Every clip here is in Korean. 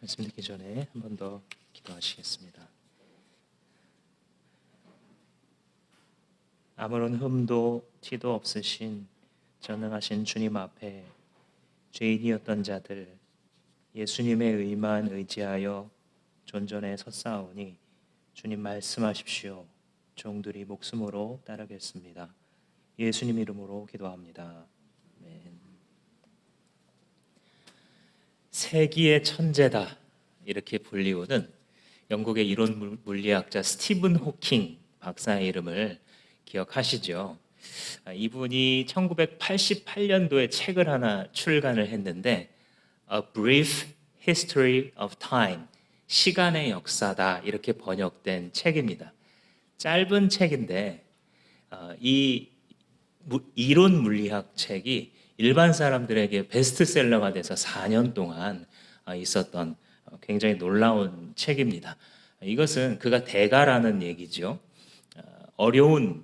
말씀 듣기 전에 한 번 더 기도하시겠습니다. 아무런 흠도 티도 없으신 전능하신 주님 앞에 죄인이었던 자들 예수님의 의만 의지하여 존전에 섰사오니 주님 말씀하십시오. 종들이 목숨으로 따르겠습니다. 예수님 이름으로 기도합니다. 아멘. 세기의 천재다 이렇게 불리우는 영국의 이론 물리학자 스티븐 호킹 박사의 이름을 기억하시죠? 이분이 1988년도에 책을 하나 출간을 했는데 A Brief History of Time, 시간의 역사다 이렇게 번역된 책입니다. 짧은 책인데 이 이론 물리학 책이 일반 사람들에게 베스트셀러가 돼서 4년 동안 있었던 굉장히 놀라운 책입니다. 이것은 그가 대가라는 얘기죠. 어려운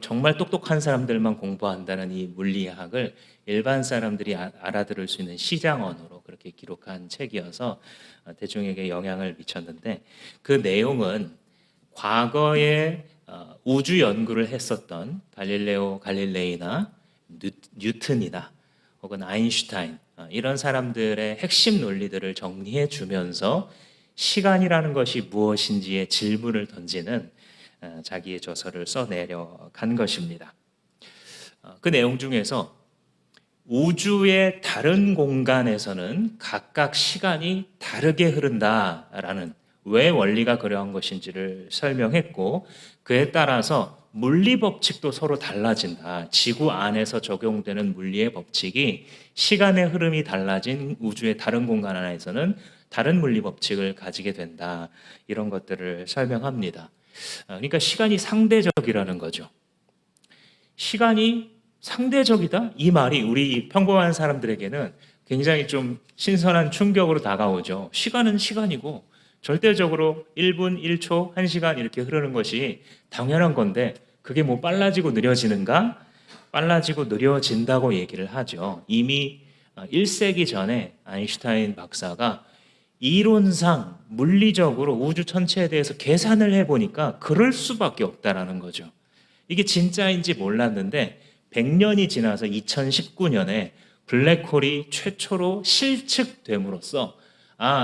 정말 똑똑한 사람들만 공부한다는 이 물리학을 일반 사람들이 알아들을 수 있는 시장 언어로 그렇게 기록한 책이어서 대중에게 영향을 미쳤는데 그 내용은 과거에 우주 연구를 했었던 갈릴레오 갈릴레이나 뉴턴이나 혹은 아인슈타인 이런 사람들의 핵심 논리들을 정리해 주면서 시간이라는 것이 무엇인지의 질문을 던지는 자기의 저서를 써내려간 것입니다. 그 내용 중에서 우주의 다른 공간에서는 각각 시간이 다르게 흐른다라는 왜 원리가 그러한 것인지를 설명했고 그에 따라서 물리 법칙도 서로 달라진다. 지구 안에서 적용되는 물리의 법칙이 시간의 흐름이 달라진 우주의 다른 공간 안에서는 다른 물리 법칙을 가지게 된다. 이런 것들을 설명합니다. 그러니까 시간이 상대적이라는 거죠. 시간이 상대적이다? 이 말이 우리 평범한 사람들에게는 굉장히 좀 신선한 충격으로 다가오죠. 시간은 시간이고 절대적으로 1분, 1초, 1시간 이렇게 흐르는 것이 당연한 건데 그게 뭐 빨라지고 느려지는가? 빨라지고 느려진다고 얘기를 하죠. 이미 1세기 전에 아인슈타인 박사가 이론상 물리적으로 우주 전체에 대해서 계산을 해보니까 그럴 수밖에 없다라는 거죠. 이게 진짜인지 몰랐는데 100년이 지나서 2019년에 블랙홀이 최초로 실측됨으로써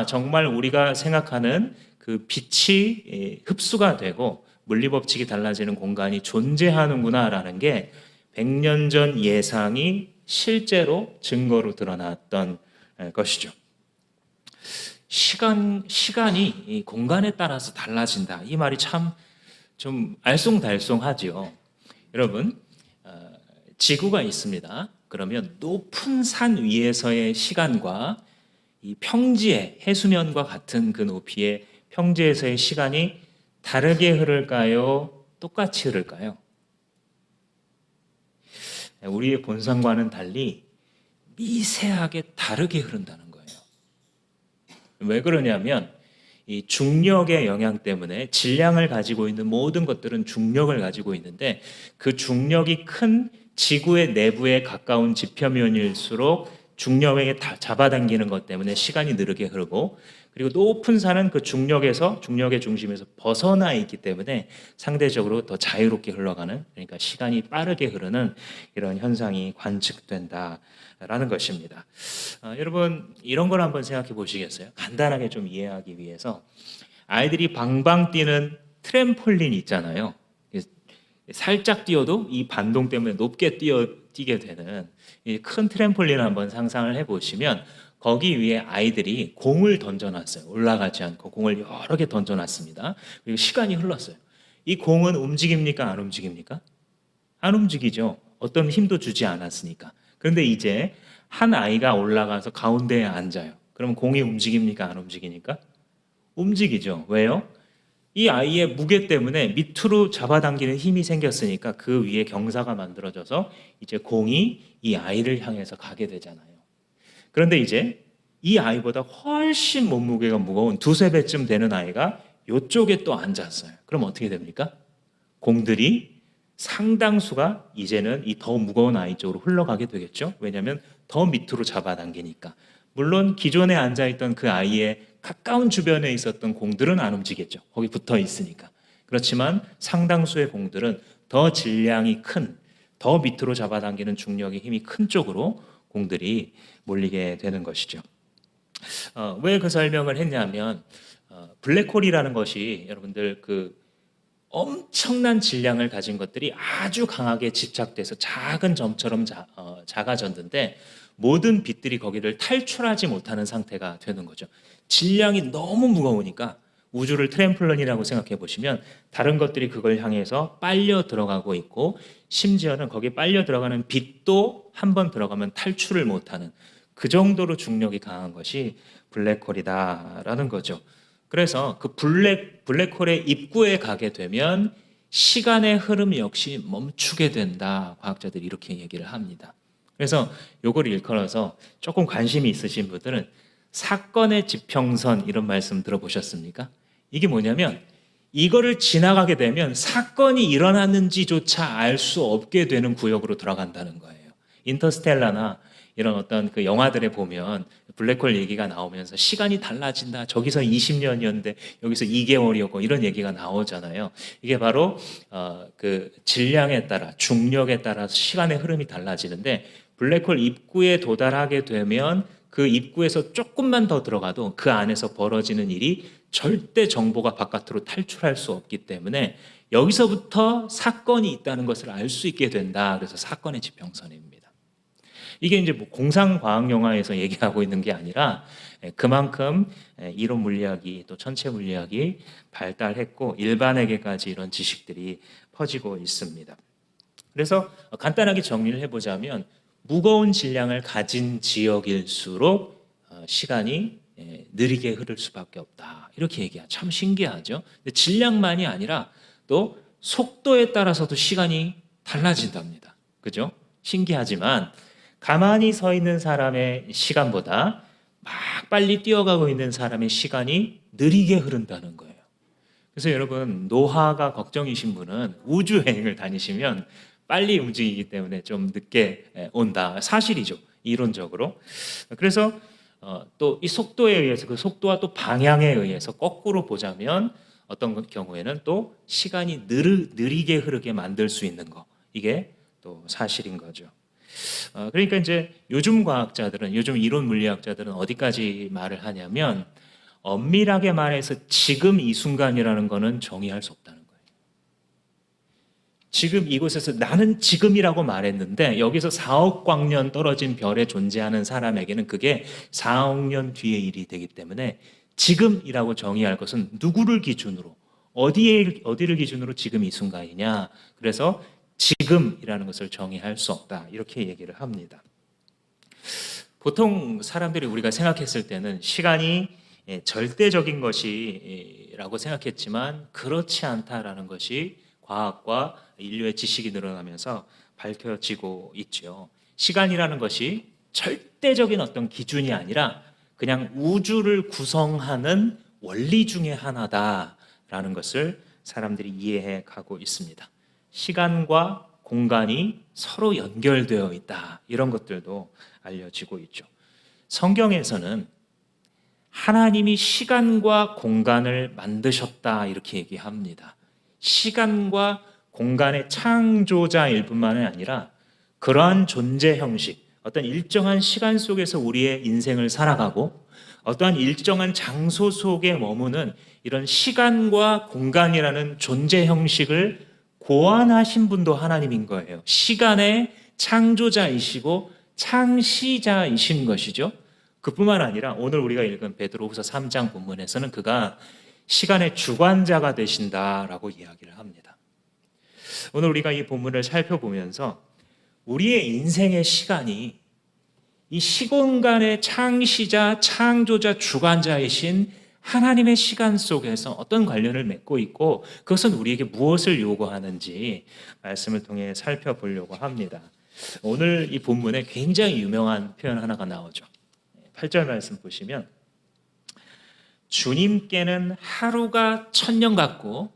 정말 우리가 생각하는 그 빛이 흡수가 되고 물리법칙이 달라지는 공간이 존재하는구나라는 게 100년 전 예상이 실제로 증거로 드러났던 것이죠. 시간이 이 공간에 따라서 달라진다. 이 말이 참 좀 알쏭달쏭하죠. 여러분, 지구가 있습니다. 그러면 높은 산 위에서의 시간과 이 평지의 해수면과 같은 그 높이의 평지에서의 시간이 다르게 흐를까요? 똑같이 흐를까요? 우리의 본성과는 달리 미세하게 다르게 흐른다는 거예요. 왜 그러냐면 이 중력의 영향 때문에 질량을 가지고 있는 모든 것들은 중력을 가지고 있는데 그 중력이 큰 지구의 내부에 가까운 지표면일수록 중력에 잡아당기는 것 때문에 시간이 느리게 흐르고 그리고 높은 산은 그 중력의 중심에서 벗어나 있기 때문에 상대적으로 더 자유롭게 흘러가는 그러니까 시간이 빠르게 흐르는 이런 현상이 관측된다라는 것입니다. 여러분 이런 걸 한번 생각해 보시겠어요? 간단하게 좀 이해하기 위해서 아이들이 방방 뛰는 트램폴린 있잖아요. 살짝 뛰어도 이 반동 때문에 높게 뛰게 되는 큰 트램폴린 한번 상상을 해보시면 거기 위에 아이들이 공을 던져놨어요. 올라가지 않고 공을 여러 개 던져놨습니다. 그리고 시간이 흘렀어요. 이 공은 움직입니까? 안 움직입니까? 안 움직이죠. 어떤 힘도 주지 않았으니까. 그런데 이제 한 아이가 올라가서 가운데에 앉아요. 그럼 공이 움직입니까? 안 움직이니까? 움직이죠. 왜요? 이 아이의 무게 때문에 밑으로 잡아당기는 힘이 생겼으니까 그 위에 경사가 만들어져서 이제 공이 이 아이를 향해서 가게 되잖아요. 그런데 이제 이 아이보다 훨씬 몸무게가 무거운 두세 배쯤 되는 아이가 이쪽에 또 앉았어요. 그럼 어떻게 됩니까? 공들이 상당수가 이제는 이 더 무거운 아이 쪽으로 흘러가게 되겠죠. 왜냐하면 더 밑으로 잡아당기니까. 물론 기존에 앉아있던 그 아이의 가까운 주변에 있었던 공들은 안 움직였죠. 거기 붙어 있으니까. 그렇지만 상당수의 공들은 더 질량이 큰, 더 밑으로 잡아당기는 중력의 힘이 큰 쪽으로 공들이 몰리게 되는 것이죠. 왜 그 설명을 했냐면 블랙홀이라는 것이 여러분들 그 엄청난 질량을 가진 것들이 아주 강하게 집착돼서 작은 점처럼 작아졌는데 모든 빛들이 거기를 탈출하지 못하는 상태가 되는 거죠. 질량이 너무 무거우니까 우주를 트램플린이라고 생각해 보시면 다른 것들이 그걸 향해서 빨려 들어가고 있고 심지어는 거기에 빨려 들어가는 빛도 한번 들어가면 탈출을 못하는 그 정도로 중력이 강한 것이 블랙홀이다라는 거죠. 그래서 그 블랙홀의 입구에 가게 되면 시간의 흐름 역시 멈추게 된다. 과학자들이 이렇게 얘기를 합니다. 그래서 요걸 일컬어서 조금 관심이 있으신 분들은 사건의 지평선 이런 말씀 들어보셨습니까? 이게 뭐냐면 이거를 지나가게 되면 사건이 일어났는지조차 알 수 없게 되는 구역으로 들어간다는 거예요. 인터스텔라나 이런 어떤 그 영화들에 보면 블랙홀 얘기가 나오면서 시간이 달라진다. 저기서 20년이었는데 여기서 2개월이었고 이런 얘기가 나오잖아요. 이게 바로 그 질량에 따라 중력에 따라서 시간의 흐름이 달라지는데 블랙홀 입구에 도달하게 되면 그 입구에서 조금만 더 들어가도 그 안에서 벌어지는 일이 절대 정보가 바깥으로 탈출할 수 없기 때문에 여기서부터 사건이 있다는 것을 알 수 있게 된다. 그래서 사건의 지평선입니다. 이게 이제 뭐 공상과학 영화에서 얘기하고 있는 게 아니라 그만큼 이론 물리학이 또 천체 물리학이 발달했고 일반에게까지 이런 지식들이 퍼지고 있습니다. 그래서 간단하게 정리를 해보자면 무거운 질량을 가진 지역일수록 시간이 느리게 흐를 수밖에 없다. 이렇게 얘기하죠. 참 신기하죠. 근데 질량만이 아니라 또 속도에 따라서도 시간이 달라진답니다. 그죠? 신기하지만 가만히 서 있는 사람의 시간보다 막 빨리 뛰어가고 있는 사람의 시간이 느리게 흐른다는 거예요. 그래서 여러분 노화가 걱정이신 분은 우주여행을 다니시면 빨리 움직이기 때문에 좀 늦게 온다. 사실이죠. 이론적으로. 그래서 또 이 속도에 의해서 그 속도와 또 방향에 의해서 거꾸로 보자면 어떤 경우에는 또 시간이 느리게 흐르게 만들 수 있는 거. 이게 또 사실인 거죠. 그러니까 이제 요즘 과학자들은 요즘 이론 물리학자들은 어디까지 말을 하냐면 엄밀하게 말해서 지금 이 순간이라는 거는 정의할 수 없다는 거예요. 지금 이곳에서 나는 지금이라고 말했는데 여기서 4억 광년 떨어진 별에 존재하는 사람에게는 그게 4억 년 뒤의 일이 되기 때문에 지금이라고 정의할 것은 누구를 기준으로 어디를 기준으로 지금 이 순간이냐. 그래서 지금이라는 것을 정의할 수 없다. 이렇게 얘기를 합니다. 보통 사람들이 우리가 생각했을 때는 시간이 절대적인 것이라고 생각했지만 그렇지 않다라는 것이 과학과 인류의 지식이 늘어나면서 밝혀지고 있죠. 시간이라는 것이 절대적인 어떤 기준이 아니라 그냥 우주를 구성하는 원리 중에 하나다라는 것을 사람들이 이해해 가고 있습니다. 시간과 공간이 서로 연결되어 있다. 이런 것들도 알려지고 있죠. 성경에서는 하나님이 시간과 공간을 만드셨다 이렇게 얘기합니다. 시간과 공간의 창조자일 뿐만이 아니라 그러한 존재 형식, 어떤 일정한 시간 속에서 우리의 인생을 살아가고 어떠한 일정한 장소 속에 머무는 이런 시간과 공간이라는 존재 형식을 고안하신 분도 하나님인 거예요. 시간의 창조자이시고 창시자이신 것이죠. 그뿐만 아니라 오늘 우리가 읽은 베드로후서 3장 본문에서는 그가 시간의 주관자가 되신다라고 이야기를 합니다. 오늘 우리가 이 본문을 살펴보면서 우리의 인생의 시간이 이 시공간의 창시자, 창조자, 주관자이신 하나님의 시간 속에서 어떤 관련을 맺고 있고 그것은 우리에게 무엇을 요구하는지 말씀을 통해 살펴보려고 합니다. 오늘 이 본문에 굉장히 유명한 표현 하나가 나오죠. 8절 말씀 보시면 주님께는 하루가 1000년 같고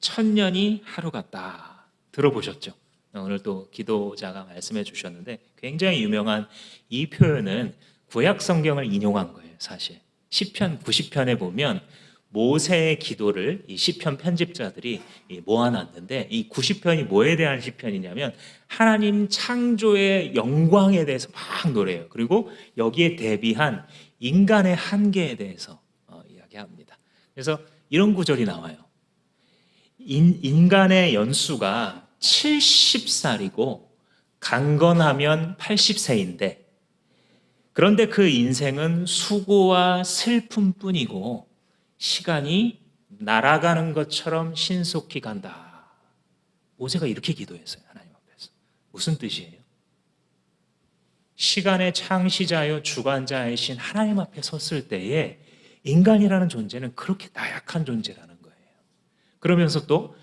1000년이 하루 같다. 들어보셨죠? 오늘 또 기도자가 말씀해 주셨는데 굉장히 유명한 이 표현은 구약 성경을 인용한 거예요, 사실. 시편 90편에 보면 모세의 기도를 이 시편 편집자들이 모아놨는데, 이 90편이 뭐에 대한 시편이냐면 하나님 창조의 영광에 대해서 막 노래해요. 그리고 여기에 대비한 인간의 한계에 대해서 이야기합니다. 그래서 이런 구절이 나와요. 인간의 연수가 70살이고 강건하면 80세인데, 그런데 그 인생은 수고와 슬픔뿐이고 시간이 날아가는 것처럼 신속히 간다. 모세가 이렇게 기도했어요, 하나님 앞에서. 무슨 뜻이에요? 시간의 창시자요 주관자이신 하나님 앞에 섰을 때에 인간이라는 존재는 그렇게 나약한 존재라는 거예요. 그러면서 또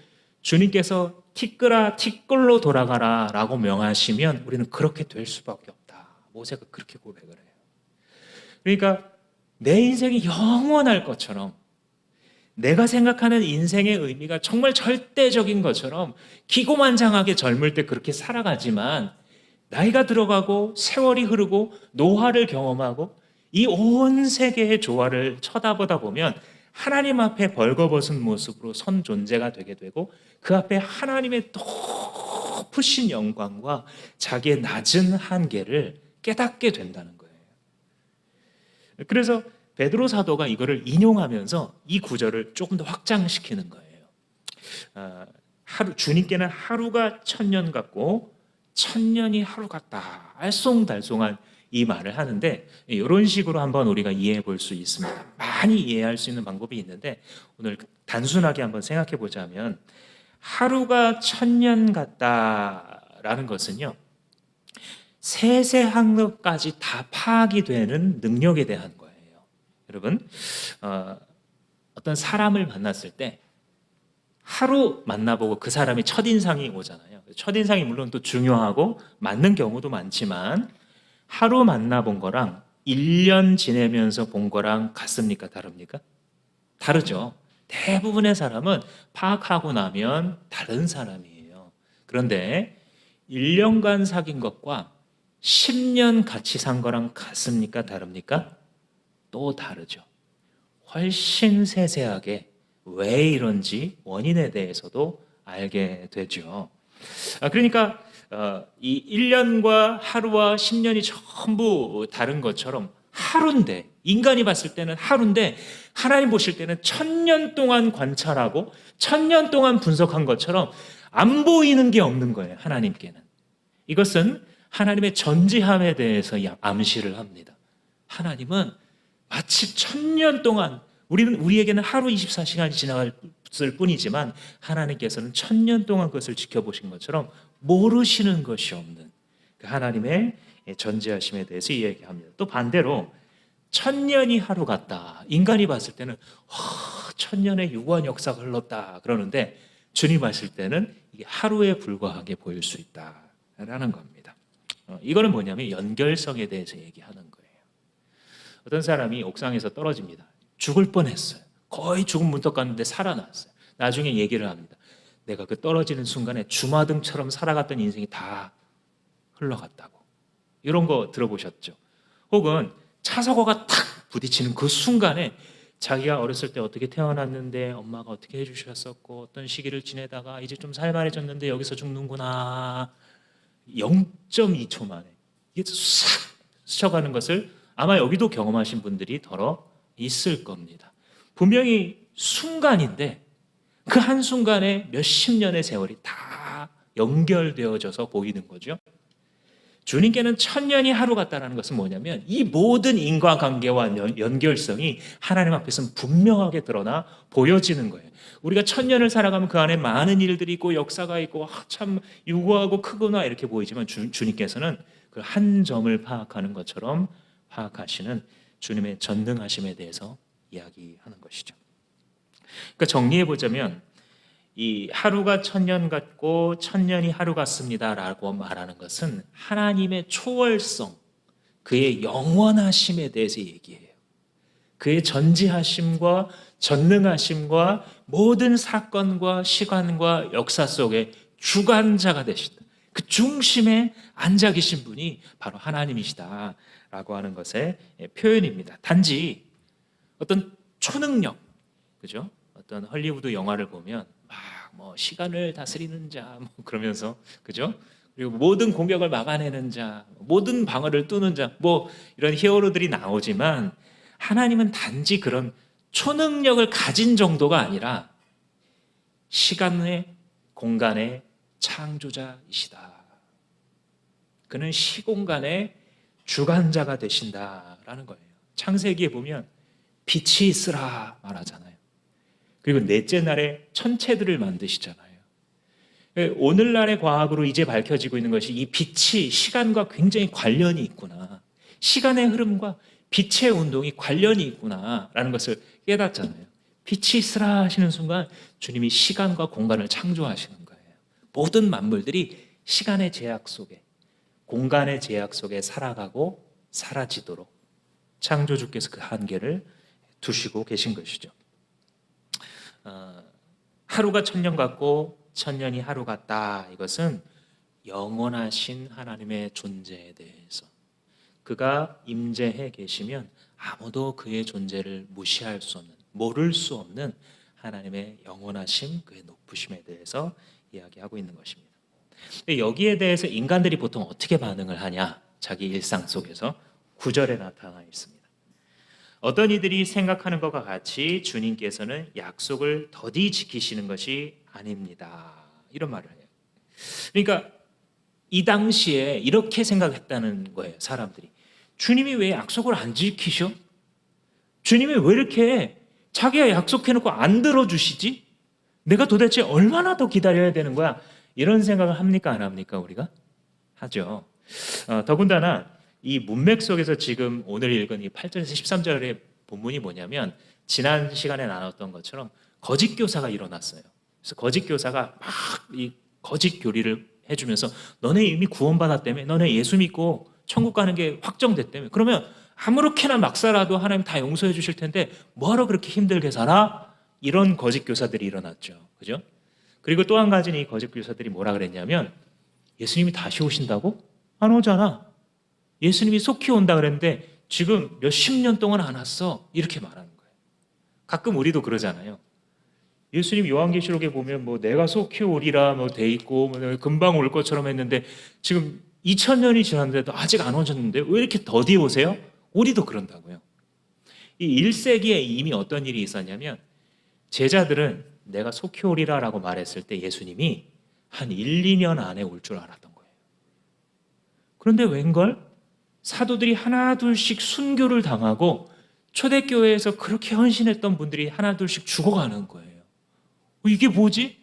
주님께서 티끌아 티끌로 돌아가라 라고 명하시면 우리는 그렇게 될 수밖에 없다. 모세가 그렇게 고백을 해요. 그러니까 내 인생이 영원할 것처럼, 내가 생각하는 인생의 의미가 정말 절대적인 것처럼 기고만장하게 젊을 때 그렇게 살아가지만, 나이가 들어가고 세월이 흐르고 노화를 경험하고 이 온 세계의 조화를 쳐다보다 보면 하나님 앞에 벌거벗은 모습으로 선 존재가 되게 되고, 그 앞에 하나님의 높으신 영광과 자기의 낮은 한계를 깨닫게 된다는 거예요. 그래서 베드로 사도가 이거를 인용하면서 이 구절을 조금 더 확장시키는 거예요. 주님께는 하루가 천년 같고 천년이 하루 같다. 알쏭달쏭한 이 말을 하는데, 이런 식으로 한번 우리가 이해해 볼 수 있습니다. 많이 이해할 수 있는 방법이 있는데, 오늘 단순하게 한번 생각해 보자면, 하루가 천년 같다라는 것은요, 세세한 것까지 다 파악이 되는 능력에 대한 거예요. 여러분, 어떤 사람을 만났을 때 하루 만나보고 그 사람이 첫인상이 오잖아요. 첫인상이 물론 또 중요하고 맞는 경우도 많지만, 하루 만나본 거랑 1년 지내면서 본 거랑 같습니까? 다릅니까? 다르죠. 대부분의 사람은 파악하고 나면 다른 사람이에요. 그런데 1년간 사귄 것과 10년 같이 산 거랑 같습니까? 다릅니까? 또 다르죠. 훨씬 세세하게 왜 이런지 원인에 대해서도 알게 되죠. 그러니까 이 1년과 하루와 10년이 전부 다른 것처럼, 하루인데, 인간이 봤을 때는 하루인데 하나님 보실 때는 1000년 동안 관찰하고 1000년 동안 분석한 것처럼 안 보이는 게 없는 거예요, 하나님께는. 이것은 하나님의 전지함에 대해서 암시를 합니다. 하나님은 마치 1000년 동안, 우리에게는 하루 24시간이 지나갔을 뿐이지만 하나님께서는 1000년 동안 그것을 지켜보신 것처럼 모르시는 것이 없는 그 하나님의 전지하심에 대해서 이야기합니다. 또 반대로 1000년이 하루 같다. 인간이 봤을 때는 1000년의 유구한 역사가 흘렀다 그러는데, 주님 봤을 때는 이게 하루에 불과하게 보일 수 있다라는 겁니다. 이거는 뭐냐면 연결성에 대해서 얘기하는 거예요. 어떤 사람이 옥상에서 떨어집니다. 죽을 뻔했어요. 거의 죽음 문턱 갔는데 살아났어요. 나중에 얘기를 합니다. 내가 그 떨어지는 순간에 주마등처럼 살아갔던 인생이 다 흘러갔다고. 이런 거 들어보셨죠? 혹은 차 사고가 탁 부딪히는 그 순간에 자기가 어렸을 때 어떻게 태어났는데 엄마가 어떻게 해주셨었고 어떤 시기를 지내다가 이제 좀 살만해졌는데 여기서 죽는구나. 0.2초 만에 이게 싹 스쳐가는 것을 아마 여기도 경험하신 분들이 더러 있을 겁니다. 분명히 순간인데 그 한순간에 몇십 년의 세월이 다 연결되어져서 보이는 거죠. 주님께는 1000년이 하루 같다는 것은 뭐냐면, 이 모든 인과관계와 연결성이 하나님 앞에서는 분명하게 드러나 보여지는 거예요. 우리가 1000년을 살아가면 그 안에 많은 일들이 있고 역사가 있고 참 유구하고 크구나 이렇게 보이지만, 주님께서는 그 한 점을 파악하는 것처럼 파악하시는 주님의 전능하심에 대해서 이야기하는 것이죠. 그러니까 정리해 보자면, 이 하루가 1000년 같고 1000년이 하루 같습니다라고 말하는 것은 하나님의 초월성, 그의 영원하심에 대해서 얘기해요. 그의 전지하심과 전능하심과 모든 사건과 시간과 역사 속에 주관자가 되신다. 그 중심에 앉아 계신 분이 바로 하나님이시다라고 하는 것의 표현입니다. 단지 어떤 초능력, 그죠? 어떤 헐리우드 영화를 보면 막 뭐 시간을 다스리는 자, 뭐 그러면서, 그죠? 그리고 모든 공격을 막아내는 자, 모든 방어를 뚫는 자, 뭐 이런 히어로들이 나오지만 하나님은 단지 그런 초능력을 가진 정도가 아니라 시간의 공간의 창조자이시다. 그는 시공간의 주관자가 되신다라는 거예요. 창세기에 보면 빛이 있으라 말하잖아요. 그리고 넷째 날에 천체들을 만드시잖아요. 오늘날의 과학으로 이제 밝혀지고 있는 것이 이 빛이 시간과 굉장히 관련이 있구나. 시간의 흐름과 빛의 운동이 관련이 있구나라는 것을 깨닫잖아요. 빛이 있으라 하시는 순간 주님이 시간과 공간을 창조하시는 거예요. 모든 만물들이 시간의 제약 속에, 공간의 제약 속에 살아가고 사라지도록 창조주께서 그 한계를 두시고 계신 것이죠. 하루가 천년 같고 천년이 하루 같다. 이것은 영원하신 하나님의 존재에 대해서, 그가 임재해 계시면 아무도 그의 존재를 무시할 수 없는, 모를 수 없는 하나님의 영원하심, 그의 높으심에 대해서 이야기하고 있는 것입니다. 여기에 대해서 인간들이 보통 어떻게 반응을 하냐? 자기 일상 속에서 9절에 나타나 있습니다. 어떤 이들이 생각하는 것과 같이 주님께서는 약속을 더디 지키시는 것이 아닙니다. 이런 말을 해요. 그러니까 이 당시에 이렇게 생각했다는 거예요. 사람들이. 주님이 왜 약속을 안 지키셔? 주님이 왜 이렇게 자기가 약속해놓고 안 들어주시지? 내가 도대체 얼마나 더 기다려야 되는 거야? 이런 생각을 합니까? 안 합니까? 우리가? 하죠. 더군다나 이 문맥 속에서 지금 오늘 읽은 이 8절에서 13절의 본문이 뭐냐면 지난 시간에 나눴던 것처럼 거짓 교사가 일어났어요. 그래서 거짓 교사가 막 이 거짓 교리를 해주면서 너네 이미 구원받았다며, 너네 예수 믿고 천국 가는 게 확정됐다며, 그러면 아무렇게나 막 살아도 하나님 다 용서해 주실 텐데 뭐하러 그렇게 힘들게 살아? 이런 거짓 교사들이 일어났죠. 그죠? 그리고 또 한 가지는 이 거짓 교사들이 뭐라 그랬냐면 예수님이 다시 오신다고? 안 오잖아. 예수님이 속히 온다 그랬는데 지금 몇십 년 동안 안 왔어. 이렇게 말하는 거예요. 가끔 우리도 그러잖아요. 예수님 요한계시록에 보면 뭐 내가 속히 오리라 뭐 돼 있고 뭐 금방 올 것처럼 했는데 지금 2000년이 지났는데도 아직 안 오셨는데 왜 이렇게 더디 오세요? 우리도 그런다고요. 이 1세기에 이미 어떤 일이 있었냐면 제자들은 내가 속히 오리라라고 말했을 때 예수님이 한 1, 2년 안에 올 줄 알았던 거예요. 그런데 웬걸? 사도들이 하나 둘씩 순교를 당하고 초대교회에서 그렇게 헌신했던 분들이 하나 둘씩 죽어가는 거예요. 이게 뭐지?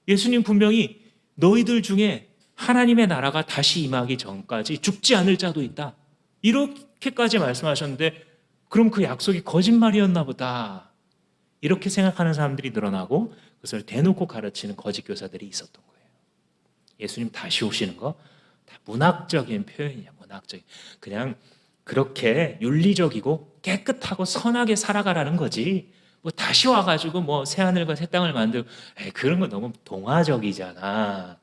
예수님 분명히 너희들 중에 하나님의 나라가 다시 임하기 전까지 죽지 않을 자도 있다. 이렇게까지 말씀하셨는데 그럼 그 약속이 거짓말이었나 보다. 이렇게 생각하는 사람들이 늘어나고 그것을 대놓고 가르치는 거짓 교사들이 있었던 거예요. 예수님 다시 오시는 거 다 문학적인 표현이야. 문학적인. 그냥 그렇게 윤리적이고 깨끗하고 선하게 살아가라는 거지. 뭐 다시 와가지고 뭐 새하늘과 새 땅을 만들고 그런 거 너무 동화적이잖아.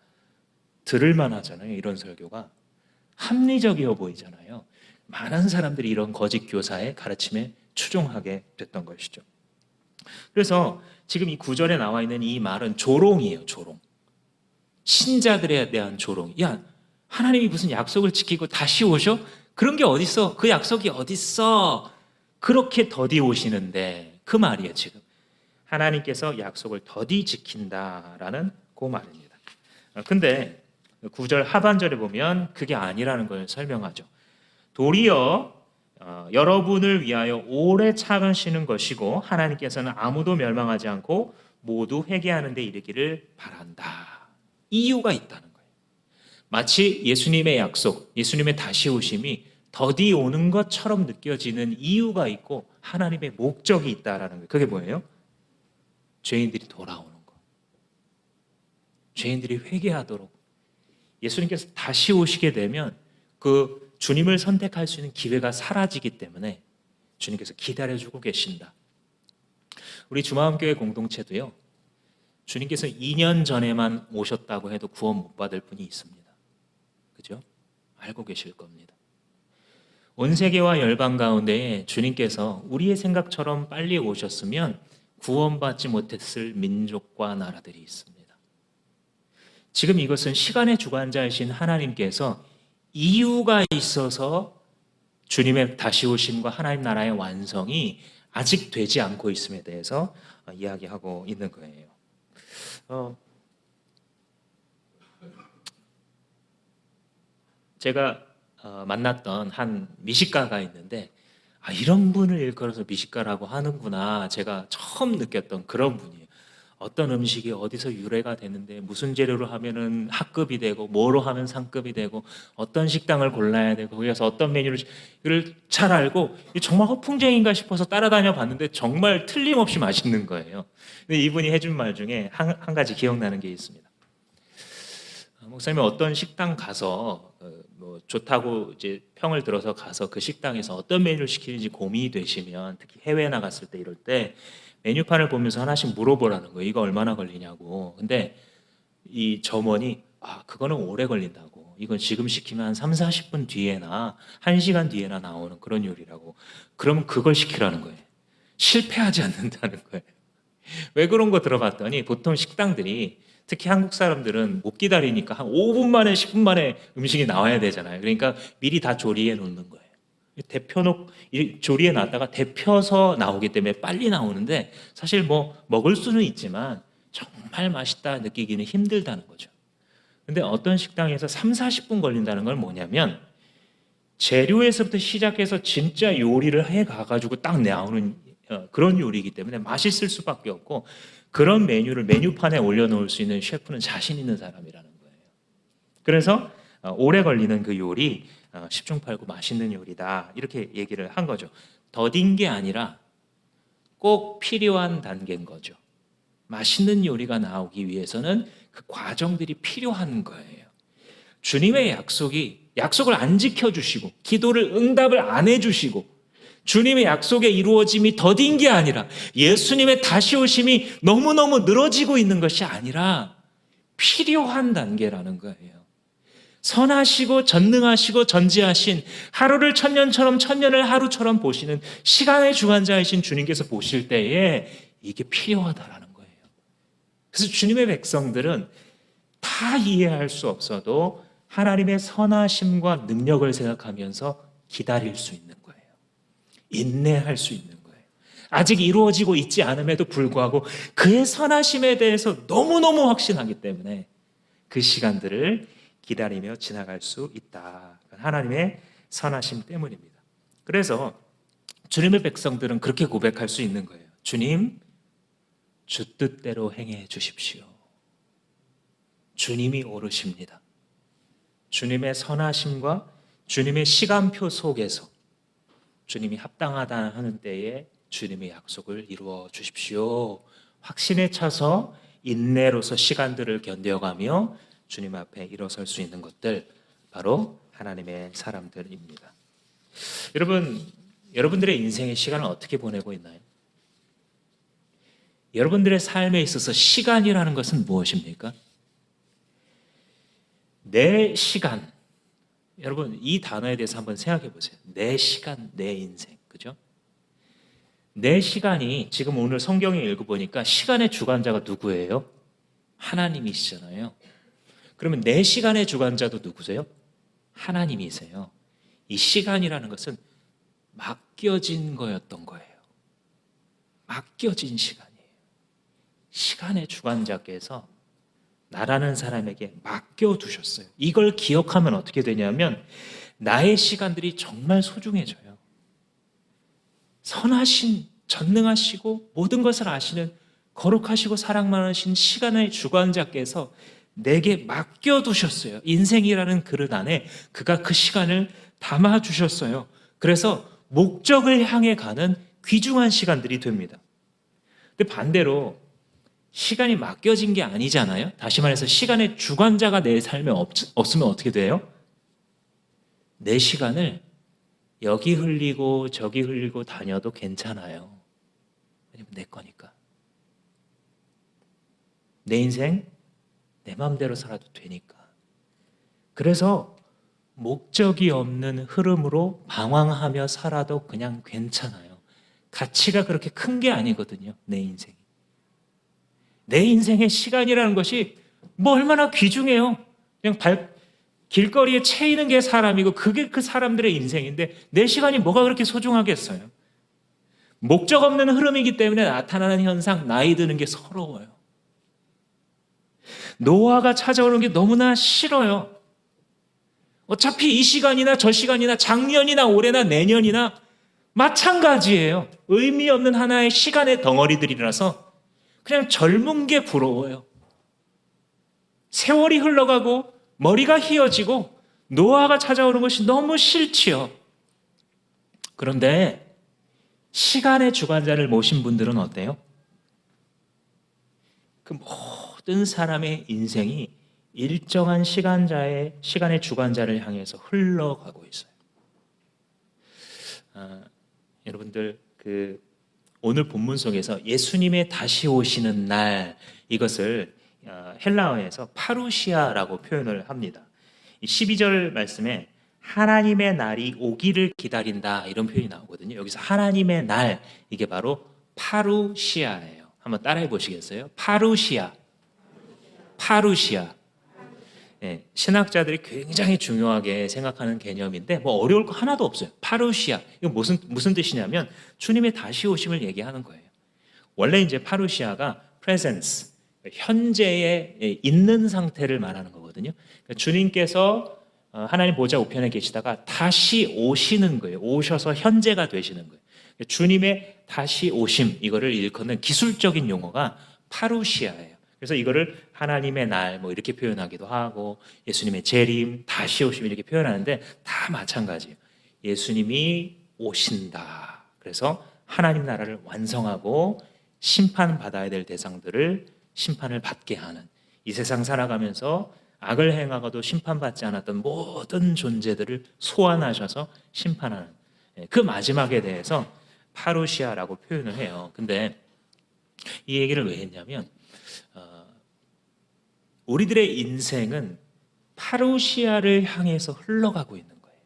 들을만 하잖아요. 이런 설교가 합리적이어 보이잖아요. 많은 사람들이 이런 거짓 교사의 가르침에 추종하게 됐던 것이죠. 그래서 지금 이 구절에 나와 있는 이 말은 조롱이에요. 조롱. 신자들에 대한 조롱. 야, 하나님이 무슨 약속을 지키고 다시 오셔? 그런 게 어딨어? 그 약속이 어딨어? 그렇게 더디 오시는데 그 말이에요. 지금 하나님께서 약속을 더디 지킨다라는 그 말입니다. 근데 9절 하반절에 보면 그게 아니라는 걸 설명하죠. 도리어 여러분을 위하여 오래 참으시는 것이고 하나님께서는 아무도 멸망하지 않고 모두 회개하는 데 이르기를 바란다. 이유가 있다는 거예요. 마치 예수님의 약속, 예수님의 다시 오심이 더디 오는 것처럼 느껴지는 이유가 있고 하나님의 목적이 있다라는 거예요. 그게 뭐예요? 죄인들이 돌아오는 거. 죄인들이 회개하도록 예수님께서 다시 오시게 되면 그 주님을 선택할 수 있는 기회가 사라지기 때문에 주님께서 기다려주고 계신다. 우리 주마음교회 공동체도요. 주님께서 2년 전에만 오셨다고 해도 구원 못 받을 분이 있습니다. 그죠? 알고 계실 겁니다. 온 세계와 열방 가운데에 주님께서 우리의 생각처럼 빨리 오셨으면 구원받지 못했을 민족과 나라들이 있습니다. 지금 이것은 시간의 주관자이신 하나님께서 이유가 있어서 주님의 다시 오심과 하나님 나라의 완성이 아직 되지 않고 있음에 대해서 이야기하고 있는 거예요. 제가 만났던 한 미식가가 있는데 이런 분을 일컬어서 미식가라고 하는구나 제가 처음 느꼈던 그런 분이에요. 어떤 음식이 어디서 유래가 되는데 무슨 재료로 하면은 합급이 되고 뭐로 하면 상급이 되고 어떤 식당을 골라야 되고 거기서 어떤 메뉴를 이걸 잘 알고 정말 허풍쟁인가 싶어서 따라다녀 봤는데 정말 틀림없이 맛있는 거예요. 근데 이분이 해준 말 중에 한 가지 기억나는 게 있습니다. 목사님이 어떤 식당 가서 뭐 좋다고 이제 평을 들어서 가서 그 식당에서 어떤 메뉴를 시키는지 고민이 되시면 특히 해외 나갔을 때 이럴 때 메뉴판을 보면서 하나씩 물어보라는 거예요. 이거 얼마나 걸리냐고. 근데 이 점원이 그거는 오래 걸린다고. 이건 지금 시키면 한 3, 40분 뒤에나 1시간 뒤에나 나오는 그런 요리라고. 그러면 그걸 시키라는 거예요. 실패하지 않는다는 거예요. 왜 그런 거 들어봤더니 보통 식당들이 특히 한국 사람들은 못 기다리니까 한 5분 만에 10분 만에 음식이 나와야 되잖아요. 그러니까 미리 다 조리해 놓는 거예요. 조리해 놨다가 데펴서 나오기 때문에 빨리 나오는데 사실 뭐 먹을 수는 있지만 정말 맛있다 느끼기는 힘들다는 거죠. 근데 어떤 식당에서 3, 40분 걸린다는 건 뭐냐면 재료에서부터 시작해서 진짜 요리를 해 가가지고 딱 나오는 그런 요리이기 때문에 맛있을 수밖에 없고 그런 메뉴를 메뉴판에 올려놓을 수 있는 셰프는 자신 있는 사람이라는 거예요. 그래서 오래 걸리는 그 요리 10중 8구 맛있는 요리다 이렇게 얘기를 한 거죠. 더딘 게 아니라 꼭 필요한 단계인 거죠. 맛있는 요리가 나오기 위해서는 그 과정들이 필요한 거예요. 주님의 약속을 안 지켜주시고 기도를 응답을 안 해주시고 주님의 약속의 이루어짐이 더딘 게 아니라 예수님의 다시 오심이 너무너무 늘어지고 있는 것이 아니라 필요한 단계라는 거예요. 선하시고 전능하시고 전지하신 하루를 천년처럼 천년을 하루처럼 보시는 시간의 주관자이신 주님께서 보실 때에 이게 필요하다라는 거예요. 그래서 주님의 백성들은 다 이해할 수 없어도 하나님의 선하심과 능력을 생각하면서 기다릴 수 있는 거예요. 인내할 수 있는 거예요. 아직 이루어지고 있지 않음에도 불구하고 그의 선하심에 대해서 너무너무 확신하기 때문에 그 시간들을 기다리며 지나갈 수 있다. 하나님의 선하심 때문입니다. 그래서 주님의 백성들은 그렇게 고백할 수 있는 거예요. 주님, 주 뜻대로 행해 주십시오. 주님이 오르십니다. 주님의 선하심과 주님의 시간표 속에서 주님이 합당하다 하는 때에 주님의 약속을 이루어 주십시오. 확신에 차서 인내로서 시간들을 견뎌가며 주님 앞에 일어설 수 있는 것들 바로 하나님의 사람들입니다. 여러분들의 인생의 시간을 어떻게 보내고 있나요? 여러분들의 삶에 있어서 시간이라는 것은 무엇입니까? 내 시간. 여러분 이 단어에 대해서 한번 생각해 보세요. 내 시간, 내 인생. 그죠? 내 시간이 지금 오늘 성경에 읽어보니까 시간의 주관자가 누구예요? 하나님이시잖아요. 그러면 내 시간의 주관자도 누구세요? 하나님이세요. 이 시간이라는 것은 맡겨진 거였던 거예요. 맡겨진 시간이에요. 시간의 주관자께서 나라는 사람에게 맡겨두셨어요. 이걸 기억하면 어떻게 되냐면 나의 시간들이 정말 소중해져요. 선하신, 전능하시고 모든 것을 아시는 거룩하시고 사랑 많으신 시간의 주관자께서 내게 맡겨두셨어요. 인생이라는 그릇 안에 그가 그 시간을 담아주셨어요. 그래서 목적을 향해 가는 귀중한 시간들이 됩니다. 근데 반대로 시간이 맡겨진 게 아니잖아요. 다시 말해서 시간의 주관자가 내 삶에 없으면 어떻게 돼요? 내 시간을 여기 흘리고 저기 흘리고 다녀도 괜찮아요. 왜냐면 내 거니까. 내 인생 내 마음대로 살아도 되니까. 그래서 목적이 없는 흐름으로 방황하며 살아도 그냥 괜찮아요. 가치가 그렇게 큰 게 아니거든요. 내 인생이. 내 인생의 시간이라는 것이 뭐 얼마나 귀중해요. 그냥 길거리에 채이는 게 사람이고 그게 그 사람들의 인생인데 내 시간이 뭐가 그렇게 소중하겠어요. 목적 없는 흐름이기 때문에 나타나는 현상, 나이 드는 게 서러워요. 노화가 찾아오는 게 너무나 싫어요. 어차피 이 시간이나 저 시간이나 작년이나 올해나 내년이나 마찬가지예요. 의미 없는 하나의 시간의 덩어리들이라서 그냥 젊은 게 부러워요. 세월이 흘러가고 머리가 휘어지고 노화가 찾아오는 것이 너무 싫지요. 그런데 시간의 주관자를 모신 분들은 어때요? 그 모든 사람의 인생이 일정한 시간의 주관자를 향해서 흘러가고 있어요. 여러분들 오늘 본문 속에서 예수님의 다시 오시는 날 이것을 헬라어에서 파루시아라고 표현을 합니다. 12절 말씀에 하나님의 날이 오기를 기다린다 이런 표현이 나오거든요. 여기서 하나님의 날 이게 바로 파루시아예요. 한번 따라해 보시겠어요? 파루시아. 네, 신학자들이 굉장히 중요하게 생각하는 개념인데 뭐 어려울 거 하나도 없어요. 파루시아. 이거 무슨 뜻이냐면 주님의 다시 오심을 얘기하는 거예요. 원래 이제 파루시아가 presence, 현재에 있는 상태를 말하는 거거든요. 그러니까 주님께서 하나님 보좌 우편에 계시다가 다시 오시는 거예요. 오셔서 현재가 되시는 거예요. 주님의 다시 오심 이거를 일컫는 기술적인 용어가 파루시아예요. 그래서 이거를 하나님의 날 뭐 이렇게 표현하기도 하고 예수님의 재림, 다시 오심 이렇게 표현하는데 다 마찬가지예요. 예수님이 오신다. 그래서 하나님 나라를 완성하고 심판받아야 될 대상들을 심판을 받게 하는, 이 세상 살아가면서 악을 행하고도 심판받지 않았던 모든 존재들을 소환하셔서 심판하는 그 마지막에 대해서 파루시아라고 표현을 해요. 근데 이 얘기를 왜 했냐면 우리들의 인생은 파루시아를 향해서 흘러가고 있는 거예요.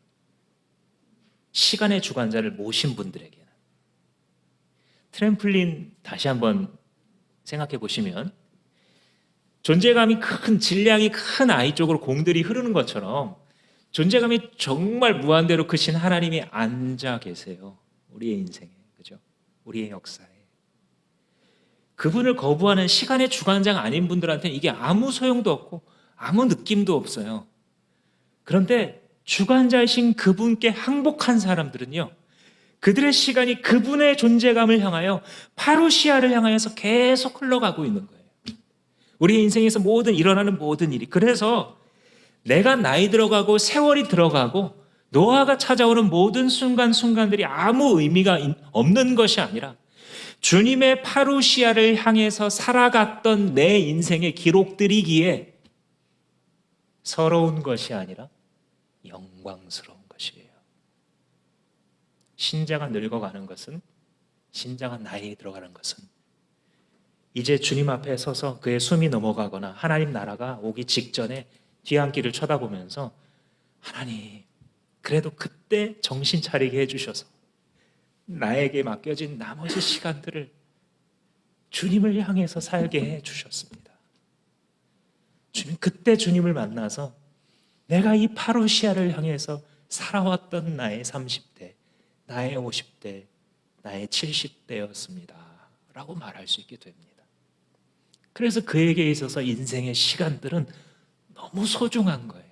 시간의 주관자를 모신 분들에게는. 트램플린 다시 한번 생각해 보시면 존재감이 큰, 질량이 큰 아이 쪽으로 공들이 흐르는 것처럼 존재감이 정말 무한대로 크신 하나님이 앉아 계세요. 우리의 인생에, 그죠? 우리의 역사에. 그분을 거부하는 시간의 주관자가 아닌 분들한테는 이게 아무 소용도 없고 아무 느낌도 없어요. 그런데 주관자이신 그분께 항복한 사람들은요, 그들의 시간이 그분의 존재감을 향하여 파루시아를 향하여서 계속 흘러가고 있는 거예요. 우리의 인생에서 일어나는 모든 일이. 그래서 내가 나이 들어가고 세월이 들어가고 노화가 찾아오는 모든 순간순간들이 아무 의미가 없는 것이 아니라 주님의 파루시아를 향해서 살아갔던 내 인생의 기록들이기에 서러운 것이 아니라 영광스러운 것이에요. 신자가 늙어가는 것은, 신자가 나이에 들어가는 것은 이제 주님 앞에 서서 그의 숨이 넘어가거나 하나님 나라가 오기 직전에 뒤안길을 쳐다보면서 하나님, 그래도 그때 정신 차리게 해주셔서 나에게 맡겨진 나머지 시간들을 주님을 향해서 살게 해주셨습니다. 그때 주님을 만나서 내가 이 파루시아를 향해서 살아왔던 나의 30대, 나의 50대, 나의 70대였습니다 라고 말할 수 있게 됩니다. 그래서 그에게 있어서 인생의 시간들은 너무 소중한 거예요.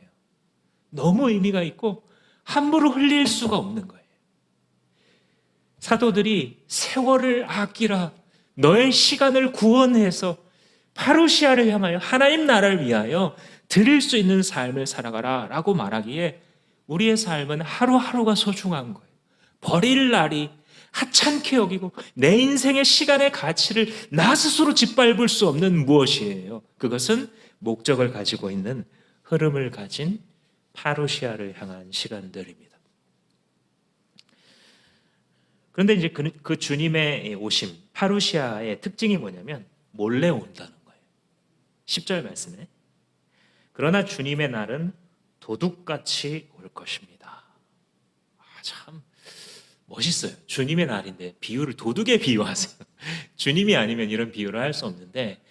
너무 의미가 있고 함부로 흘릴 수가 없는 거예요. 사도들이 세월을 아끼라, 너의 시간을 구원해서 파루시아를 향하여 하나님 나라를 위하여 드릴 수 있는 삶을 살아가라 라고 말하기에 우리의 삶은 하루하루가 소중한 거예요. 버릴 날이 하찮게 여기고 내 인생의 시간의 가치를 나 스스로 짓밟을 수 없는 무엇이에요? 그것은 목적을 가지고 있는 흐름을 가진 파루시아를 향한 시간들입니다. 그런데 이제 그 주님의 오심, 파루시아의 특징이 뭐냐면 몰래 온다는 거예요. 10절 말씀에 그러나 주님의 날은 도둑같이 올 것입니다. 참 멋있어요. 주님의 날인데 비유를 도둑에 비유하세요. 주님이 아니면 이런 비유를 할 수 없는데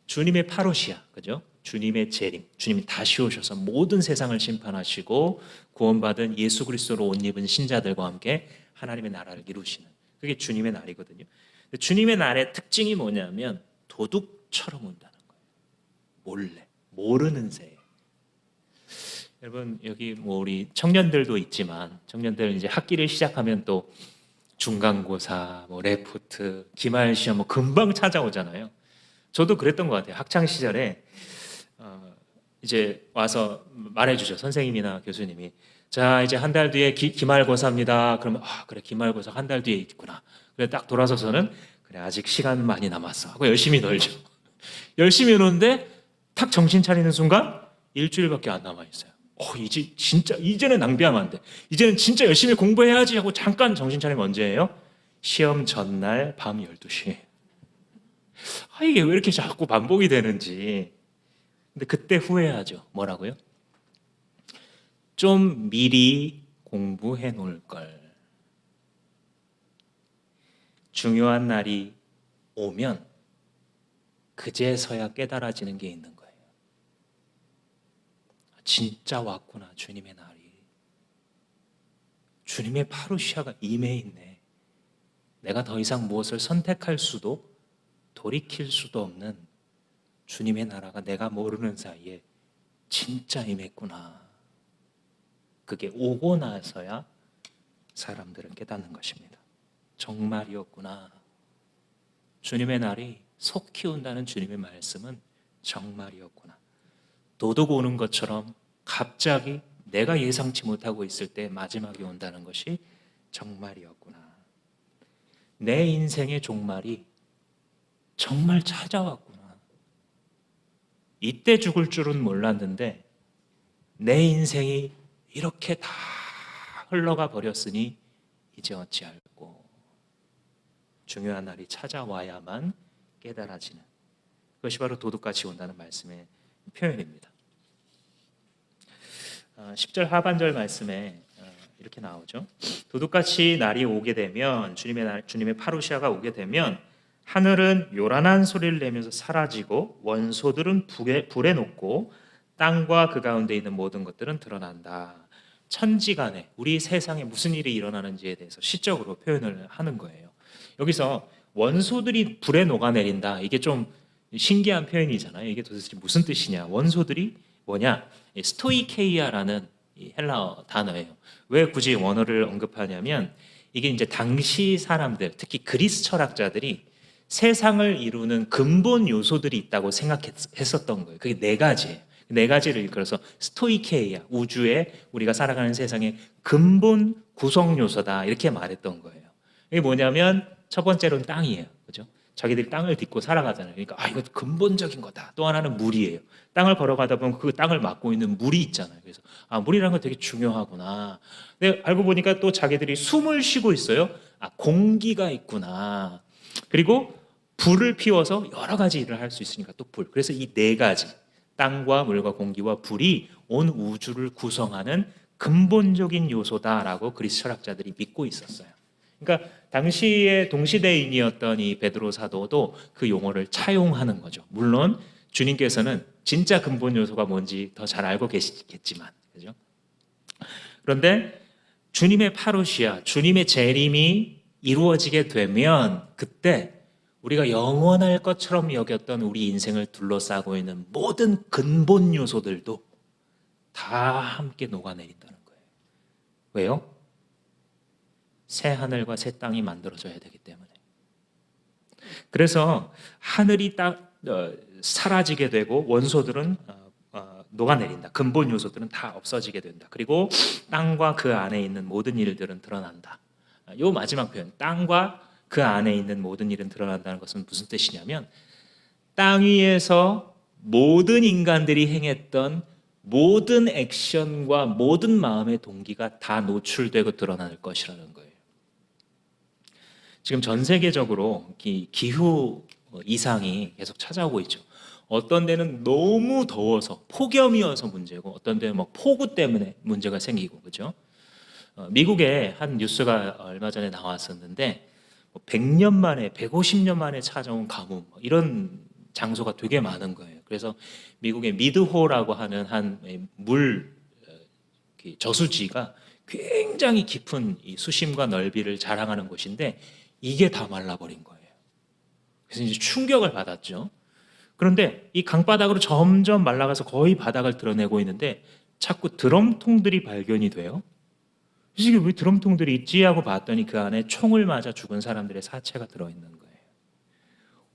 주님의 파루시아, 그죠? 주님의 재림, 주님이 다시 오셔서 모든 세상을 심판하시고 구원받은 예수 그리스도로 옷 입은 신자들과 함께 하나님의 나라를 이루시는 그게 주님의 날이거든요. 근데 주님의 날의 특징이 뭐냐면 도둑처럼 온다는 거예요. 몰래, 모르는 새에. 여러분 여기 뭐 우리 청년들도 있지만 청년들 이제 학기를 시작하면 또 중간고사, 뭐 레포트, 기말 시험 뭐 금방 찾아오잖아요. 저도 그랬던 것 같아요. 학창 시절에 이제 와서 말해주죠. 선생님이나 교수님이 자 이제 한 달 뒤에 기말고사입니다. 그러면 그래 기말고사 한 달 뒤에 있구나. 그래 딱 돌아서서는 그래 아직 시간 많이 남았어 하고 열심히 놀죠. 열심히 노는데 탁 정신 차리는 순간 일주일밖에 안 남아 있어요. 이제 진짜 이제는 낭비하면 안 돼. 이제는 진짜 열심히 공부해야지 하고 잠깐 정신 차리면 언제예요? 시험 전날 밤 12시. 이게 왜 이렇게 자꾸 반복이 되는지. 근데 그때 후회하죠. 뭐라고요? 좀 미리 공부해 놓을 걸. 중요한 날이 오면 그제서야 깨달아지는 게 있는 거예요. 진짜 왔구나, 주님의 날이. 주님의 파루시아가 임해 있네. 내가 더 이상 무엇을 선택할 수도 돌이킬 수도 없는 주님의 나라가 내가 모르는 사이에 진짜 임했구나. 그게 오고 나서야 사람들은 깨닫는 것입니다. 정말이었구나. 주님의 날이 속히 온다는 주님의 말씀은 정말이었구나. 도둑 오는 것처럼 갑자기 내가 예상치 못하고 있을 때 마지막이 온다는 것이 정말이었구나. 내 인생의 종말이 정말 찾아왔구나. 이때 죽을 줄은 몰랐는데 내 인생이 이렇게 다 흘러가 버렸으니 이제 어찌할꼬. 중요한 날이 찾아와야만 깨달아지는 그것이 바로 도둑같이 온다는 말씀의 표현입니다. 10절 하반절 말씀에 이렇게 나오죠. 도둑같이 날이 오게 되면 주님의 파루시아가 오게 되면 하늘은 요란한 소리를 내면서 사라지고 원소들은 불에 녹고 땅과 그 가운데 있는 모든 것들은 드러난다. 천지간에 우리 세상에 무슨 일이 일어나는지에 대해서 시적으로 표현을 하는 거예요. 여기서 원소들이 불에 녹아내린다. 이게 좀 신기한 표현이잖아요. 이게 도대체 무슨 뜻이냐? 원소들이 뭐냐? 스토이케이아라는 헬라어 단어예요. 왜 굳이 원어를 언급하냐면 이게 이제 당시 사람들, 특히 그리스 철학자들이 세상을 이루는 근본 요소들이 있다고 생각했었던 거예요. 그게 네 가지예요. 네 가지를 일컬어서 스토이케이아, 우주에 우리가 살아가는 세상의 근본 구성 요소다 이렇게 말했던 거예요. 이게 뭐냐면 첫 번째로는 땅이에요. 그죠? 자기들이 땅을 딛고 살아가잖아요. 그러니까 이거 근본적인 거다. 또 하나는 물이에요. 땅을 걸어가다 보면 그 땅을 막고 있는 물이 있잖아요. 그래서 물이라는 건 되게 중요하구나. 근데 알고 보니까 또 자기들이 숨을 쉬고 있어요. 공기가 있구나. 그리고 불을 피워서 여러 가지 일을 할 수 있으니까 또 불. 그래서 이 네 가지 땅과 물과 공기와 불이 온 우주를 구성하는 근본적인 요소다라고 그리스 철학자들이 믿고 있었어요. 그러니까 당시의 동시대인이었던 이 베드로 사도도 그 용어를 차용하는 거죠. 물론 주님께서는 진짜 근본 요소가 뭔지 더 잘 알고 계시겠지만, 그죠? 그런데 주님의 파루시아, 주님의 재림이 이루어지게 되면 그때 우리가 영원할 것처럼 여겼던 우리 인생을 둘러싸고 있는 모든 근본 요소들도 다 함께 녹아내린다는 거예요. 왜요? 새 하늘과 새 땅이 만들어져야 되기 때문에. 그래서 하늘이 사라지게 되고 원소들은 녹아내린다. 근본 요소들은 다 없어지게 된다. 그리고 땅과 그 안에 있는 모든 일들은 드러난다. 이 마지막 표현, 땅과 그 안에 있는 모든 일은 드러난다는 것은 무슨 뜻이냐면 땅 위에서 모든 인간들이 행했던 모든 액션과 모든 마음의 동기가 다 노출되고 드러날 것이라는 거예요. 지금 전 세계적으로 기후 이상이 계속 찾아오고 있죠. 어떤 데는 너무 더워서 폭염이어서 문제고 어떤 데는 뭐 폭우 때문에 문제가 생기고 그죠? 미국의 한 뉴스가 얼마 전에 나왔었는데 100년 만에 150년 만에 찾아온 가뭄 이런 장소가 되게 많은 거예요. 그래서 미국의 미드호라고 하는 한물 저수지가 굉장히 깊은 이 수심과 넓이를 자랑하는 곳인데 이게 다 말라버린 거예요. 그래서 이제 충격을 받았죠. 그런데 이 강바닥으로 점점 말라가서 거의 바닥을 드러내고 있는데 자꾸 드럼통들이 발견이 돼요. 이게 왜 드럼통들이 있지 하고 봤더니 그 안에 총을 맞아 죽은 사람들의 사체가 들어있는 거예요.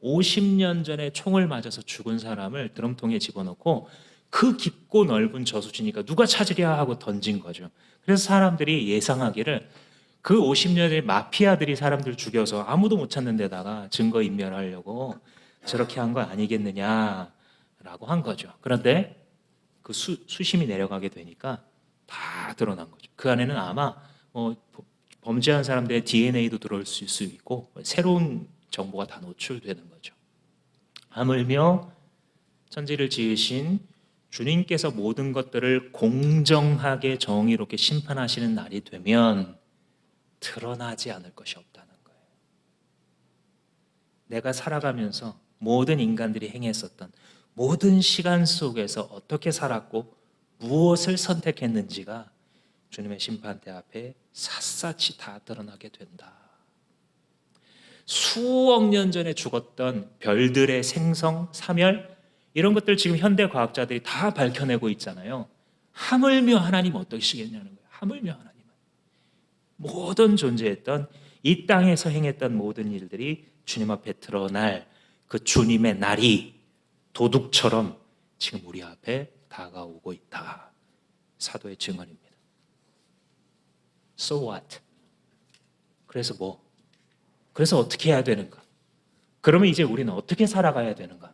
50년 전에 총을 맞아서 죽은 사람을 드럼통에 집어넣고 그 깊고 넓은 저수지니까 누가 찾으랴 하고 던진 거죠. 그래서 사람들이 예상하기를 그 50년의 마피아들이 사람들 죽여서 아무도 못 찾는 데다가 증거 인멸하려고 저렇게 한 거 아니겠느냐라고 한 거죠. 그런데 그 수심이 내려가게 되니까 다 드러난 거죠. 그 안에는 아마 범죄한 사람들의 DNA도 들어올 수 있고 새로운 정보가 다 노출되는 거죠. 하물며 천지를 지으신 주님께서 모든 것들을 공정하게 정의롭게 심판하시는 날이 되면 드러나지 않을 것이 없다는 거예요. 내가 살아가면서 모든 인간들이 행했었던 모든 시간 속에서 어떻게 살았고 무엇을 선택했는지가 주님의 심판대 앞에 샅샅이 다 드러나게 된다. 수억 년 전에 죽었던 별들의 생성, 사멸 이런 것들 지금 현대 과학자들이 다 밝혀내고 있잖아요. 하물며 하나님 어떠시겠냐는 거예요. 하물며 하나님은 모든 존재했던 이 땅에서 행했던 모든 일들이 주님 앞에 드러날 그 주님의 날이 도둑처럼 지금 우리 앞에 다가오고 있다. 사도의 증언입니다. So what? 그래서 뭐? 그래서 어떻게 해야 되는가? 그러면 이제 우리는 어떻게 살아가야 되는가?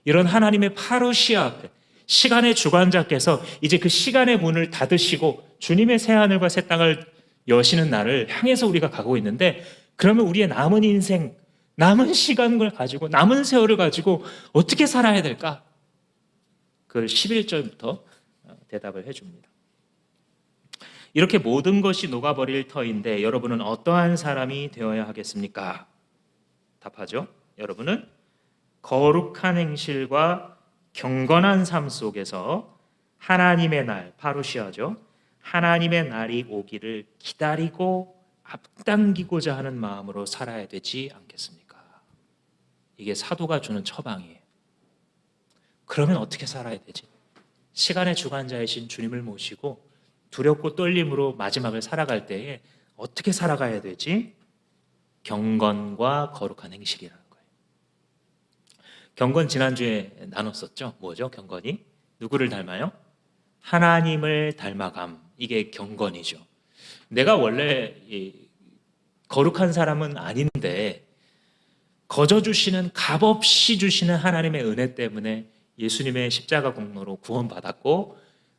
이런 하나님의 파루시아 앞에 시간의 주관자께서 이제 그 시간의 문을 닫으시고 주님의 새하늘과 새 땅을 여시는 날을 향해서 우리가 가고 있는데 그러면 우리의 남은 인생, 남은 시간을 가지고 남은 세월을 가지고 어떻게 살아야 될까? 그걸 11절부터 대답을 해줍니다. 이렇게 모든 것이 녹아버릴 터인데 여러분은 어떠한 사람이 되어야 하겠습니까? 답하죠. 여러분은 거룩한 행실과 경건한 삶 속에서 하나님의 날, 파루시아죠. 하나님의 날이 오기를 기다리고 앞당기고자 하는 마음으로 살아야 되지 않겠습니까? 이게 사도가 주는 처방이에요. 그러면 어떻게 살아야 되지? 시간의 주관자이신 주님을 모시고 두렵고 떨림으로 마지막을 살아갈 때에 어떻게 살아가야 되지? 경건과 거룩한 행실이라는 거예요. 경건 지난주에 나눴었죠. 뭐죠? 경건이 누구를 닮아요? 하나님을 닮아감. 이게 경건이죠. 내가 원래 거룩한 사람은 아닌데 거저 주시는 값없이 주시는 하나님의 은혜 때문에 예수님의 십자가 공로로 구원받았고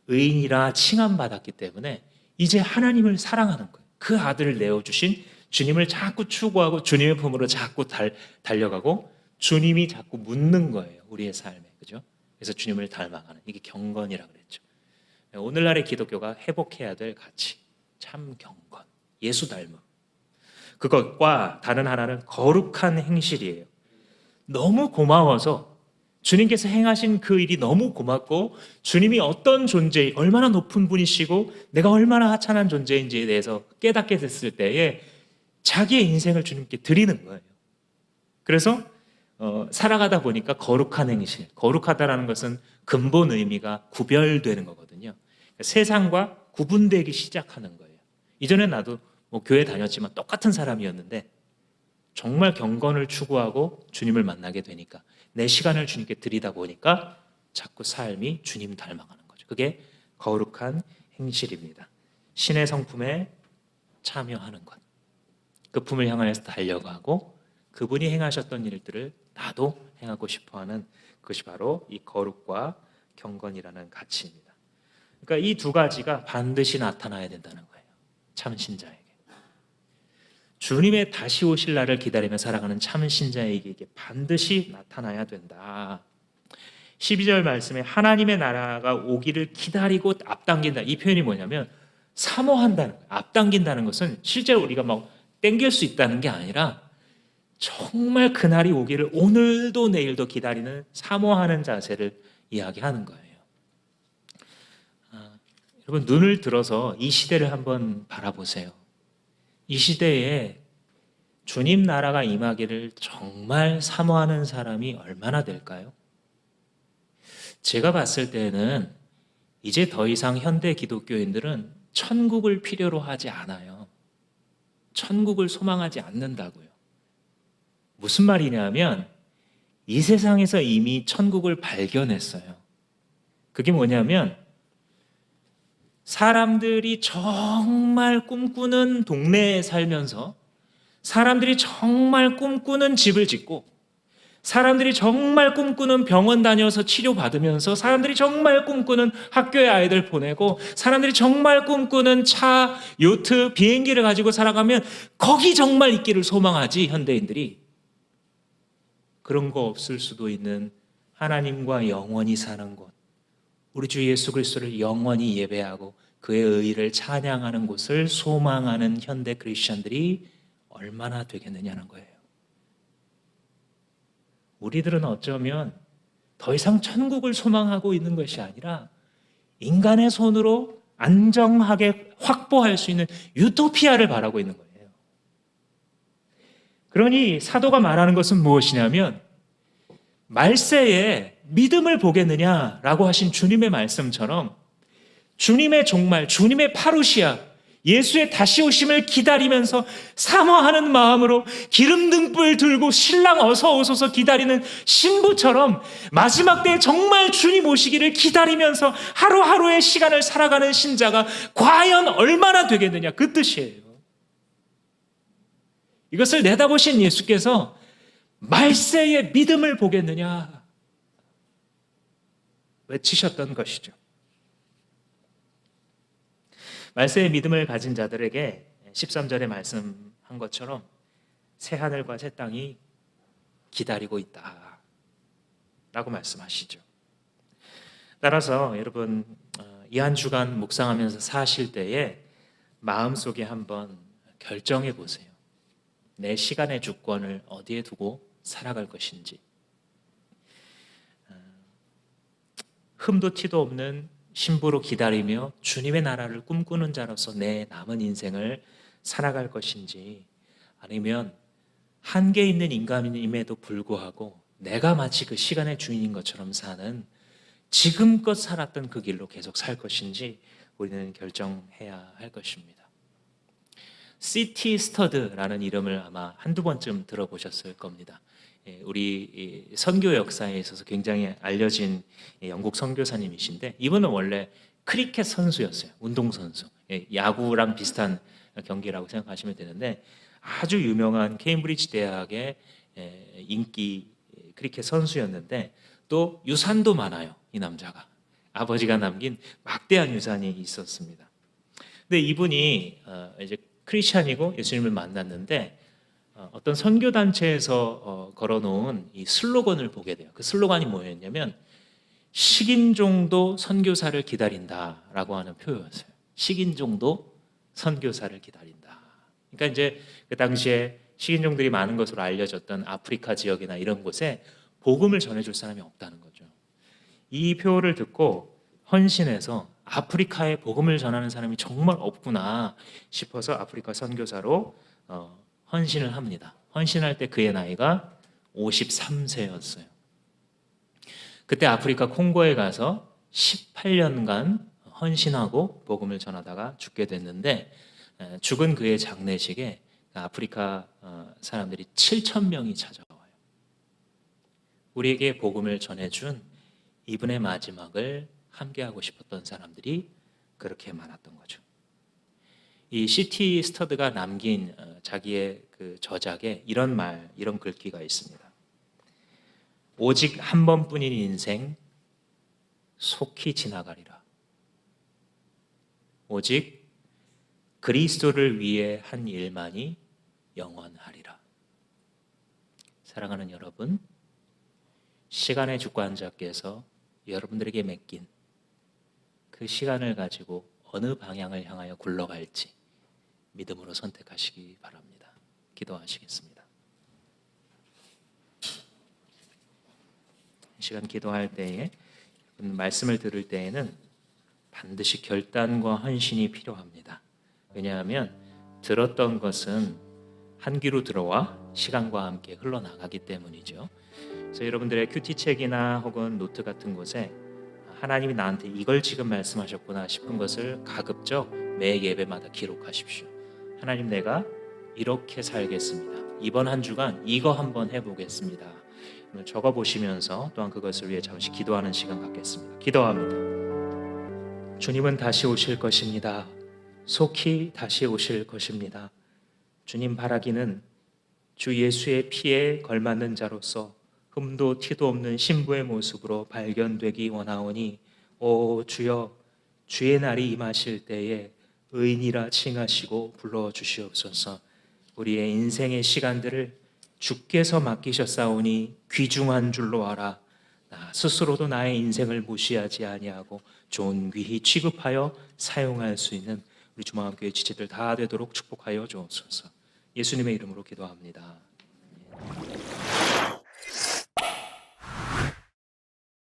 의인이라 칭함받았기 때문에 이제 하나님을 사랑하는 거예요. 그 아들을 내어주신 주님을 자꾸 추구하고 주님의 품으로 자꾸 달려가고 주님이 자꾸 묻는 거예요. 우리의 삶에. 그죠? 그래서 주님을 닮아가는 이게 경건이라고 그랬죠. 오늘날의 기독교가 회복해야 될 가치. 참 경건. 예수 닮음. 그것과 다른 하나는 거룩한 행실이에요. 너무 고마워서 주님께서 행하신 그 일이 너무 고맙고 주님이 어떤 존재, 얼마나 높은 분이시고 내가 얼마나 하찮은 존재인지에 대해서 깨닫게 됐을 때에 자기의 인생을 주님께 드리는 거예요. 그래서 살아가다 보니까 거룩한 행실, 거룩하다라는 것은 근본 의미가 구별되는 거거든요. 세상과 구분되기 시작하는 거예요. 이전에 나도 교회 다녔지만 똑같은 사람이었는데 정말 경건을 추구하고 주님을 만나게 되니까 내 시간을 주님께 드리다 보니까 자꾸 삶이 주님 닮아가는 거죠. 그게 거룩한 행실입니다. 신의 성품에 참여하는 것. 그 품을 향하여서 달려가고 그분이 행하셨던 일들을 나도 행하고 싶어하는 그것이 바로 이 거룩과 경건이라는 가치입니다. 그러니까 이 두 가지가 반드시 나타나야 된다는 거예요. 참 신자에게. 주님의 다시 오실 날을 기다리며 살아가는 참 신자에게 이게 반드시 나타나야 된다. 12절 말씀에 하나님의 나라가 오기를 기다리고 앞당긴다. 이 표현이 뭐냐면 사모한다는 거예요. 앞당긴다는 것은 실제로 우리가 막 땡길 수 있다는 게 아니라 정말 그날이 오기를 오늘도 내일도 기다리는 사모하는 자세를 이야기하는 거예요. 여러분 눈을 들어서 이 시대를 한번 바라보세요. 이 시대에 주님 나라가 임하기를 정말 사모하는 사람이 얼마나 될까요? 제가 봤을 때는 이제 더 이상 현대 기독교인들은 천국을 필요로 하지 않아요. 천국을 소망하지 않는다고요. 무슨 말이냐면 이 세상에서 이미 천국을 발견했어요. 그게 뭐냐면 사람들이 정말 꿈꾸는 동네에 살면서 사람들이 정말 꿈꾸는 집을 짓고 사람들이 정말 꿈꾸는 병원 다녀서 치료받으면서 사람들이 정말 꿈꾸는 학교에 아이들 보내고 사람들이 정말 꿈꾸는 차, 요트, 비행기를 가지고 살아가면 거기 정말 있기를 소망하지 현대인들이. 그런 거 없을 수도 있는 하나님과 영원히 사는 곳, 우리 주 예수 그리스도를 영원히 예배하고 그의 의를 찬양하는 곳을 소망하는 현대 크리스천들이 얼마나 되겠느냐는 거예요. 우리들은 어쩌면 더 이상 천국을 소망하고 있는 것이 아니라 인간의 손으로 안정하게 확보할 수 있는 유토피아를 바라고 있는 거예요. 그러니 사도가 말하는 것은 무엇이냐면 말세에 믿음을 보겠느냐라고 하신 주님의 말씀처럼 주님의 종말, 주님의 파루시아, 예수의 다시 오심을 기다리면서 사모하는 마음으로 기름 등불 들고 신랑 어서 오소서 기다리는 신부처럼 마지막 때에 정말 주님 오시기를 기다리면서 하루하루의 시간을 살아가는 신자가 과연 얼마나 되겠느냐, 그 뜻이에요. 이것을 내다보신 예수께서 말세에 믿음을 보겠느냐 외치셨던 것이죠. 말세의 믿음을 가진 자들에게 13절에 말씀한 것처럼 새 하늘과 새 땅이 기다리고 있다 라고 말씀하시죠. 따라서 여러분 이 한 주간 묵상하면서 사실 때에 마음속에 한번 결정해 보세요. 내 시간의 주권을 어디에 두고 살아갈 것인지. 흠도 티도 없는 신부로 기다리며 주님의 나라를 꿈꾸는 자로서 내 남은 인생을 살아갈 것인지, 아니면 한계 있는 인간임에도 불구하고 내가 마치 그 시간의 주인인 것처럼 사는 지금껏 살았던 그 길로 계속 살 것인지 우리는 결정해야 할 것입니다. 시티 스터드라는 이름을 아마 한두 번쯤 들어보셨을 겁니다. 우리 선교 역사에 있어서 굉장히 알려진 영국 선교사님이신데, 이분은 원래 크리켓 선수였어요. 운동선수. 야구랑 비슷한 경기라고 생각하시면 되는데, 아주 유명한 케임브리지 대학의 인기 크리켓 선수였는데 또 유산도 많아요. 이 남자가 아버지가 남긴 막대한 유산이 있었습니다. 근데 이분이 이제 크리스찬이고 예수님을 만났는데 어떤 선교 단체에서 걸어놓은 이 슬로건을 보게 돼요. 그 슬로건이 뭐였냐면 식인종도 선교사를 기다린다라고 하는 표현이었어요. 식인종도 선교사를 기다린다. 그러니까 이제 그 당시에 식인종들이 많은 것으로 알려졌던 아프리카 지역이나 이런 곳에 복음을 전해줄 사람이 없다는 거죠. 이 표를 듣고 헌신해서 아프리카에 복음을 전하는 사람이 정말 없구나 싶어서 아프리카 선교사로 헌신을 합니다. 헌신할 때 그의 나이가 53세였어요. 그때 아프리카 콩고에 가서 18년간 헌신하고 복음을 전하다가 죽게 됐는데, 죽은 그의 장례식에 아프리카 사람들이 7,000명이 찾아와요. 우리에게 복음을 전해준 이분의 마지막을 함께하고 싶었던 사람들이 그렇게 많았던 거죠. 이 시티 스터드가 남긴 자기의 그 저작에 이런 말, 이런 글귀가 있습니다. 오직 한 번뿐인 인생 속히 지나가리라. 오직 그리스도를 위해 한 일만이 영원하리라. 사랑하는 여러분, 시간의 주관자께서 여러분들에게 맡긴 그 시간을 가지고 어느 방향을 향하여 굴러갈지 믿음으로 선택하시기 바랍니다. 기도하시겠습니다. 이 시간 기도할 때에, 말씀을 들을 때에는 반드시 결단과 헌신이 필요합니다. 왜냐하면 들었던 것은 한 귀로 들어와 시간과 함께 흘러나가기 때문이죠. 그래서 여러분들의 큐티책이나 혹은 노트 같은 곳에 하나님이 나한테 이걸 지금 말씀하셨구나 싶은 것을 가급적 매 예배마다 기록하십시오. 하나님, 내가 이렇게 살겠습니다. 이번 한 주간 이거 한번 해보겠습니다. 적어보시면서 또한 그것을 위해 잠시 기도하는 시간 갖겠습니다. 기도합니다. 주님은 다시 오실 것입니다. 속히 다시 오실 것입니다. 주님 바라기는 주 예수의 피에 걸맞는 자로서 흠도 티도 없는 신부의 모습으로 발견되기 원하오니, 오 주여, 주의 날이 임하실 때에 의인이라 칭하시고 불러주시옵소서. 우리의 인생의 시간들을 주께서 맡기셨사오니 귀중한 줄로 알아. 나 스스로도 나의 인생을 무시하지 아니하고 존귀히 취급하여 사용할 수 있는 우리 주마음교회 지체들 다 되도록 축복하여 주옵소서. 예수님의 이름으로 기도합니다.